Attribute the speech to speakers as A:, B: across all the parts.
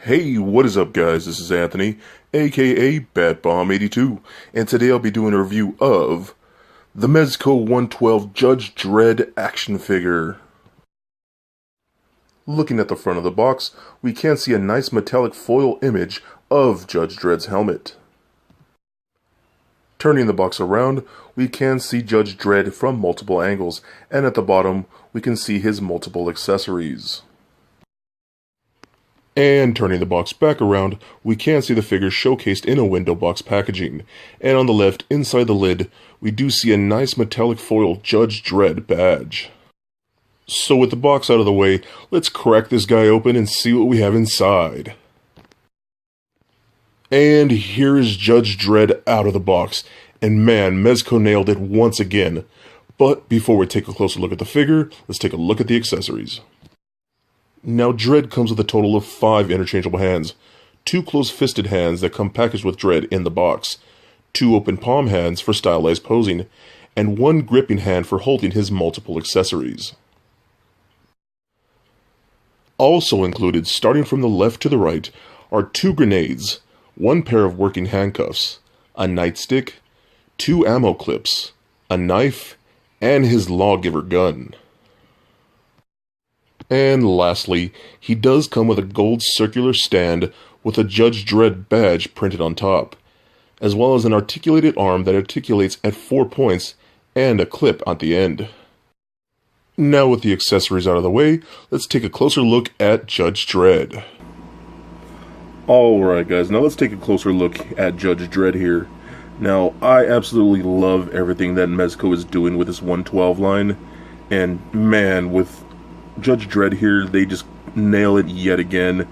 A: Hey, what is up guys? This is Anthony, aka BatBomb82, and today I'll be doing a review of the Mezco 112 Judge Dredd action figure. Looking at the front of the box, we can see a nice metallic foil image of Judge Dredd's helmet. Turning the box around, we can see Judge Dredd from multiple angles, and at the bottom, we can see his multiple accessories. And turning the box back around, we can see the figure showcased in a window box packaging. And on the left, inside the lid, we do see a nice metallic foil Judge Dredd badge. So with the box out of the way, let's crack this guy open and see what we have inside. And here is Judge Dredd out of the box. And man, Mezco nailed it once again. But before we take a closer look at the figure, let's take a look at the accessories. Now, Dredd comes with a total of 5 interchangeable hands, 2 close-fisted hands that come packaged with Dredd in the box, 2 open palm hands for stylized posing, and 1 gripping hand for holding his multiple accessories. Also included, starting from the left to the right, are 2 grenades, 1 pair of working handcuffs, a nightstick, 2 ammo clips, a knife, and his lawgiver gun. And lastly, he does come with a gold circular stand with a Judge Dredd badge printed on top, as well as an articulated arm that articulates at 4 points and a clip at the end. Now with the accessories out of the way, let's take a closer look at Judge Dredd. Alright guys, now let's take a closer look at Judge Dredd here. Now, I absolutely love everything that Mezco is doing with this 112 line, and man, with Judge Dredd here, they just nail it yet again.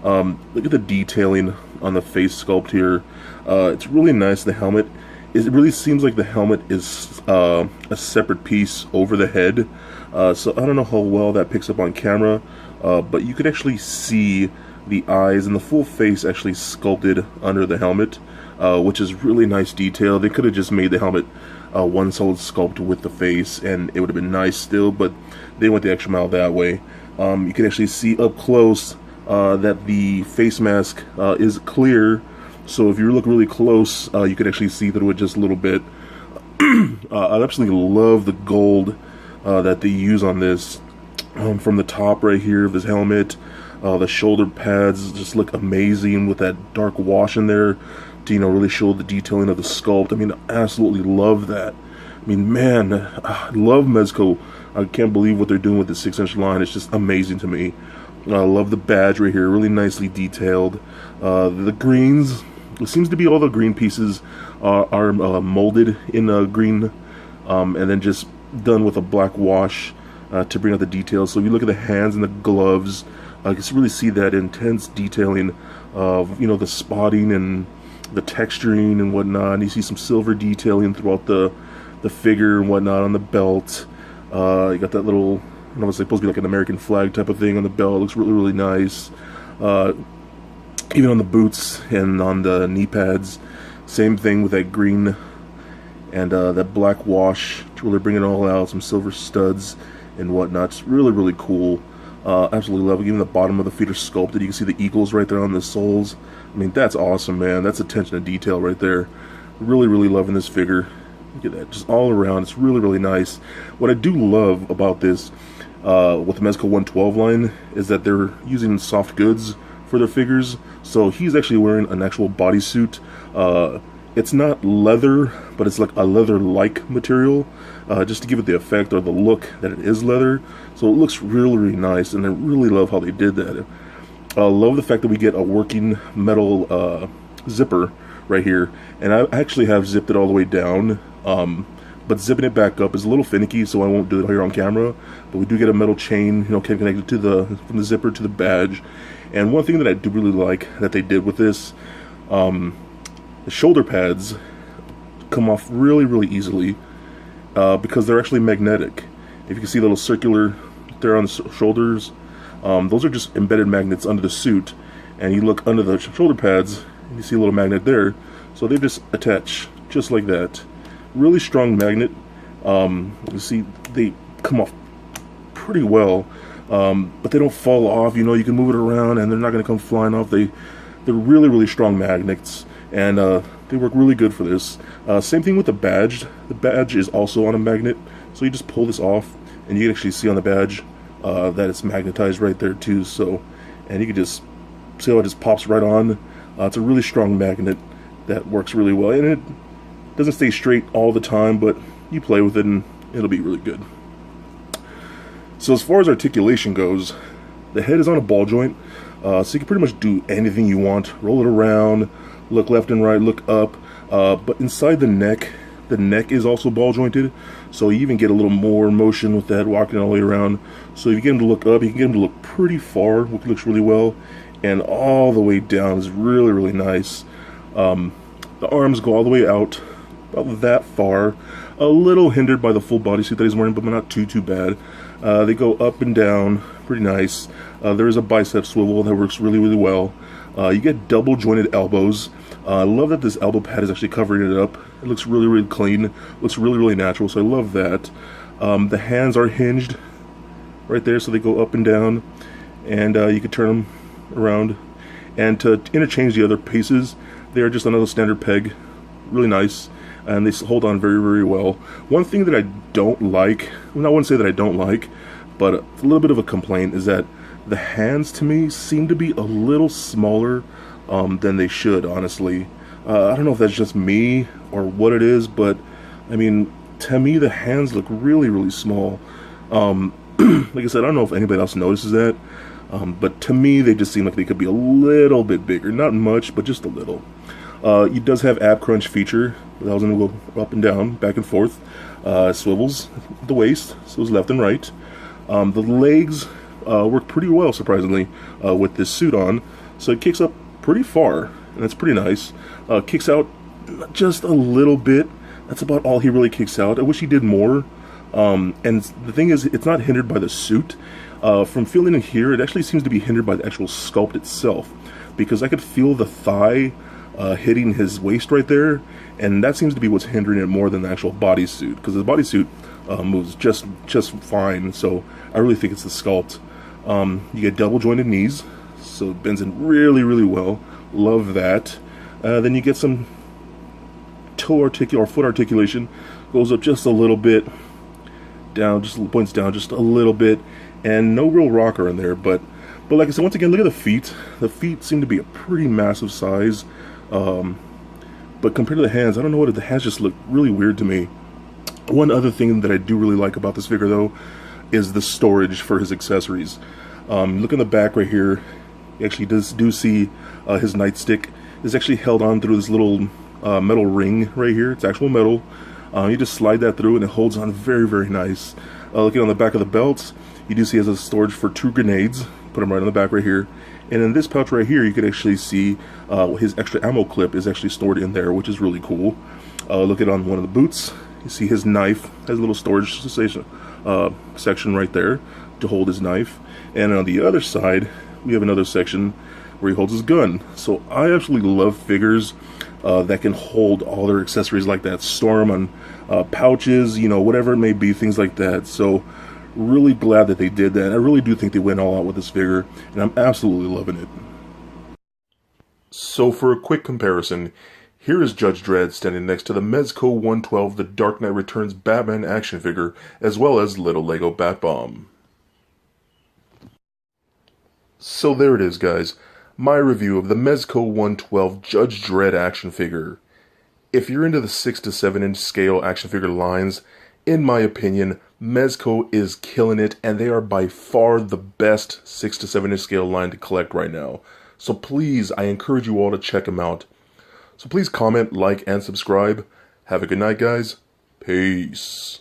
A: Look at the detailing on the face sculpt here. It's really nice. The helmet, it really seems like the helmet is a separate piece over the head. So I don't know how well that picks up on camera, but you could actually see the eyes and the full face actually sculpted under the helmet, which is really nice detail. They could have just made the helmet one solid sculpt with the face and it would have been nice still, but they went the extra mile that way. You can actually see up close that the face mask is clear, so if you look really close, you can actually see through it just a little bit. I absolutely love the gold that they use on this, from the top right here of this helmet. The shoulder pads just look amazing with that dark wash in there to, really show the detailing of the sculpt. I mean, I absolutely love that. I mean, man, I love Mezco. I can't believe what they're doing with the 6-inch line. It's just amazing to me. I love the badge right here, really nicely detailed. The greens, it seems to be all the green pieces are molded in green, and then just done with a black wash to bring out the details. So if you look at the hands and the gloves, you can really see that intense detailing of, the spotting and the texturing and whatnot. And you see some silver detailing throughout the figure and whatnot on the belt. You got that little, I don't know, it's supposed to be like an American flag type of thing on the belt. It looks really, really nice. Even on the boots and on the knee pads, same thing with that green and that black wash to really bring it all out. Some silver studs and whatnot. It's really, really cool. Absolutely love it. Even the bottom of the feet are sculpted. You can see the eagles right there on the soles. I mean, that's awesome, man. That's attention to detail right there. Really, really loving this figure. Look at that, just all around. It's really, really nice. What I do love about this with the Mezco 112 line is that they're using soft goods for their figures. So he's actually wearing an actual bodysuit. It's not leather, but it's like a leather-like material, just to give it the effect or the look that it is leather. So it looks really, really nice, and I really love how they did that. I love the fact that we get a working metal zipper right here, and I actually have zipped it all the way down, but zipping it back up is a little finicky, so I won't do it here on camera. But we do get a metal chain, connected to from the zipper to the badge. And one thing that I do really like that they did with this, the shoulder pads come off really, really easily because they're actually magnetic. If you can see a little circular there on the shoulders, those are just embedded magnets under the suit. And you look under the shoulder pads, and you see a little magnet there. So they just attach just like that. Really strong magnet. You see they come off pretty well. but they don't fall off. You know, you can move it around and they're not going to come flying off. They're really, really strong magnets, and they work really good for this. Same thing with the badge. The badge is also on a magnet, so you just pull this off, and you can actually see on the badge that it's magnetized right there too. So, and you can just see how it just pops right on. It's a really strong magnet that works really well, and it doesn't stay straight all the time, but you play with it and it'll be really good. So as far as articulation goes, the head is on a ball joint, so you can pretty much do anything you want. Roll it around, look left and right, look up, but inside the neck is also ball jointed, so you even get a little more motion with that, walking all the way around. So if you get him to look up, you can get him to look pretty far, which looks really well, and all the way down is really, really nice. The arms go all the way out, about that far, a little hindered by the full bodysuit that he's wearing, but not too bad. They go up and down, pretty nice. There is a bicep swivel that works really, really well. You get double jointed elbows. I love that this elbow pad is actually covering it up. It looks really, really clean. Looks really, really natural, so I love that. The hands are hinged right there, so they go up and down, and you can turn them around. And to interchange the other pieces, they are just another standard peg. Really nice, and they hold on very, very well. One thing that I don't like, well, I wouldn't say that I don't like, but a little bit of a complaint is that the hands to me seem to be a little smaller than they should, honestly. I don't know if that's just me or what it is, but I mean, to me the hands look really, really small. Like I said, I don't know if anybody else notices that, but to me they just seem like they could be a little bit bigger. Not much, but just a little. It does have ab crunch feature. That was going to go up and down, back and forth. Swivels the waist, so it's left and right. The legs work pretty well, surprisingly, with this suit on. So it kicks up pretty far, and that's pretty nice. Kicks out just a little bit. That's about all he really kicks out. I wish he did more. And the thing is, it's not hindered by the suit. From feeling it here, it actually seems to be hindered by the actual sculpt itself, because I could feel the thigh hitting his waist right there, and that seems to be what's hindering it more than the actual bodysuit, because the bodysuit moves just fine. So I really think it's the sculpt. You get double jointed knees, so it bends in really, really well. Love that. Then you get some toe or foot articulation. Goes up just a little bit, down, just points down just a little bit, and no real rocker in there. But like I said, once again, look at the feet. The feet seem to be a pretty massive size. But compared to the hands, I don't know what, the hands just look really weird to me. One other thing that I do really like about this figure, though, is the storage for his accessories. Look in the back right here. You actually do see his nightstick is actually held on through this little metal ring right here. It's actual metal. You just slide that through and it holds on very, very nice. Looking on the back of the belts, you do see he has a storage for 2 grenades. Put them right on the back right here. And in this pouch right here, you can actually see his extra ammo clip is actually stored in there, which is really cool. Look at on one of the boots. You see his knife has a little storage section right there to hold his knife. And on the other side, we have another section where he holds his gun. So I absolutely love figures that can hold all their accessories like that. Store them on pouches, you know, whatever it may be, things like that. So really glad that they did that. I really do think they went all out with this figure, and I'm absolutely loving it. So for a quick comparison, here is Judge Dredd standing next to the Mezco 112 The Dark Knight Returns Batman action figure, as well as Little Lego Bat-Bomb. So there it is, guys. My review of the Mezco 112 Judge Dredd action figure. If you're into the 6 to 7 inch scale action figure lines, in my opinion, Mezco is killing it, and they are by far the best 6 to 7 inch scale line to collect right now. So please, I encourage you all to check them out. So please comment, like, and subscribe. Have a good night, guys. Peace.